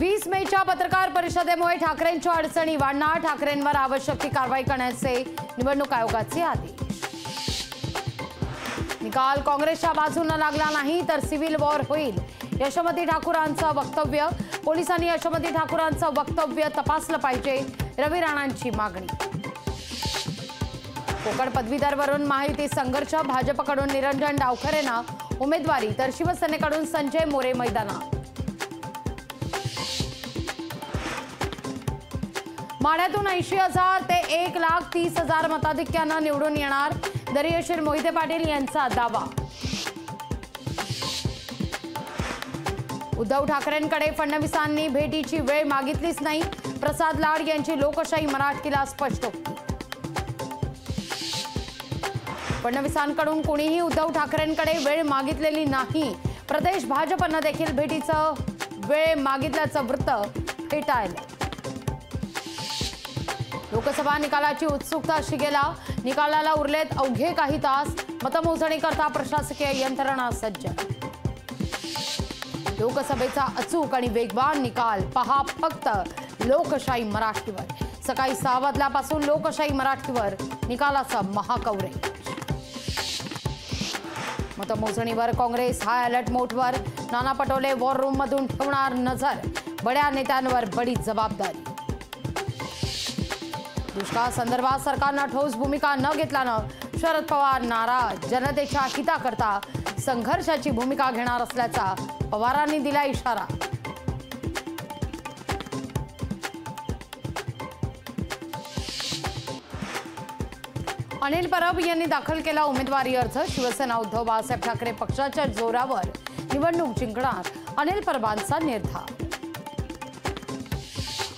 20 मेच्या पत्रकार परिषदेमुळे ठाकरेंच्या अडचणी वाढणार, ठाकरेंवर आवश्यक ती कारवाई करण्याचे निवडणूक आयोगाचे आदेश। निकाल काँग्रेसच्या बाजूने लागला नाही तर सिव्हिल वॉर होईल, यशोमती ठाकूरांचं वक्तव्य। पोलिसांनी यशोमती ठाकूरांचं वक्तव्य तपासलं पाहिजे, रवी राणांची मागणी। कोकण पदवीधरवरून महायुती संघर्ष, भाजपकडून निरंजन डावखरेंना उमेदवारी तर शिवसेनेकडून संजय मोरे मैदानात। माढ्यातून 80,000 ते 1,30,000 मताधिक्यानं निवडून येणार, दर्यशीर मोहिते पाटील यांचा दावा। उद्धव ठाकरेंकडे फडणवीसांनी भेटीची वेळ मागितलीच नाही, प्रसाद लाड यांची लोकशाही मराठीला स्पष्टोक्ती। फडणवीसांकडून कोणीही उद्धव ठाकरेंकडे वेळ मागितलेली नाही, प्रदेश भाजपनं देखील भेटीचं वेळ मागितल्याचं वृत्त फेटाळलं। लोकसभा निकालाची उत्सुकता शिगेला, निकालाला उरलेत अवघे काही तास, मतमोजणीकरता प्रशासकीय यंत्रणा सज्ज। लोकसभेचा अचूक आणि वेगवान निकाल पहा फक्त लोकशाही मराठीवर। सकाळी 6 वाजल्यापासून लोकशाही मराठीवर निकालाचा महाकवरेज। मतमोजणीवर काँग्रेस हाय अलर्ट मोडवर, नाना पटोले वॉर रूम मधून ठेवणार नजर, बड्या नेत्यांवर बडी जबाबदारी। दुष्काळ संदर्भात सरकारनं ठोस भूमिका न घेतल्यानं शरद पवार नाराज, जनतेच्या हिताकरता संघर्षाची भूमिका घेणार असल्याचा पवारांनी दिला इशारा। अनिल परब यांनी दाखल केला उमेदवारी अर्ज, शिवसेना उद्धव बाळासाहेब ठाकरे पक्षाच्या जोरावर निवडणूक जिंकणार, अनिल परबांचा निर्धार।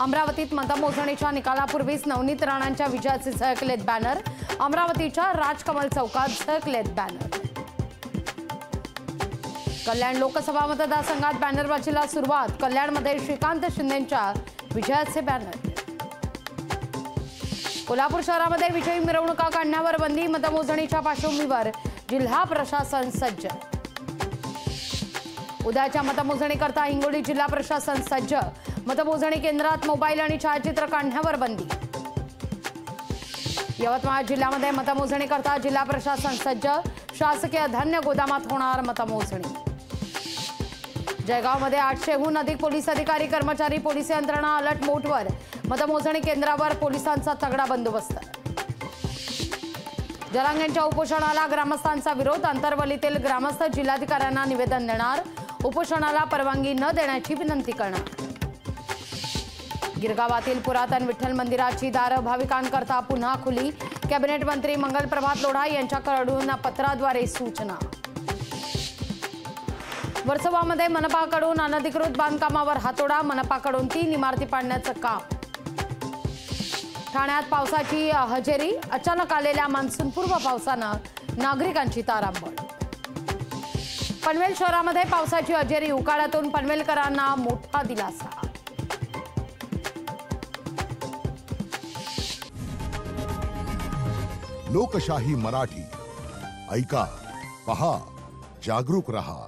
अमरावतीत मतमोजणीच्या निकालापूर्वीच नवनीत राणांच्या विजयाचे झळकलेत बॅनर, अमरावतीच्या राजकमल चौकात झळकलेत बॅनर। कल्याण लोकसभा मतदारसंघात बॅनरबाजीला सुरुवात, कल्याणमध्ये श्रीकांत शिंदेंच्या विजयाचे बॅनर। कोल्हापूर शहरामध्ये विजयी मिरवणुका काढण्यावर बंदी, मतमोजणीच्या पार्श्वभूमीवर जिल्हा प्रशासन सज्ज। उद्याच्या मतमोजणीकरता हिंगोली जिल्हा प्रशासन सज्ज, मतमोजणी केंद्रात मोबाईल आणि छायाचित्र काढण्यावर बंदी। यवतमाळ जिल्ह्यामध्ये मतमोजणीकरता जिल्हा प्रशासन सज्ज, शासकीय धान्य गोदामात होणार मतमोजणी। जळगावमध्ये 800हून अधिक पोलीस अधिकारी कर्मचारी, पोलीस यंत्रणा अलर्ट मोडवर, मतमोजणी केंद्रावर पोलिसांचा तगडा बंदोबस्त। जरांगेंच्या उपोषणाला ग्रामस्थांचा विरोध, अंतरवलीतील ग्रामस्थ जिल्हाधिकाऱ्यांना निवेदन देणार, उपोषणाला परवानगी न देण्याची विनंती करणार। गिरगावातील पुरातन विठ्ठल मंदिराची दारं भाविकांकरता पुन्हा खुली, कॅबिनेट मंत्री मंगलप्रभात लोढा यांच्याकडून पत्राद्वारे सूचना। वर्सोवामध्ये मनपाकडून अनधिकृत बांधकामावर हातोडा, मनपाकडून 3 इमारती पाडण्याचं काम। ठाण्यात पावसाची हजेरी, अचानक आलेल्या मान्सूनपूर्व पावसानं नागरिकांची तारांबळ। पनवेल शहरामध्ये पावसाची हजेरी, उकाड्यातून पनवेलकरांना मोठा दिलासा। लोकशाही मराठी ऐका, पहा, जागरूक रहा।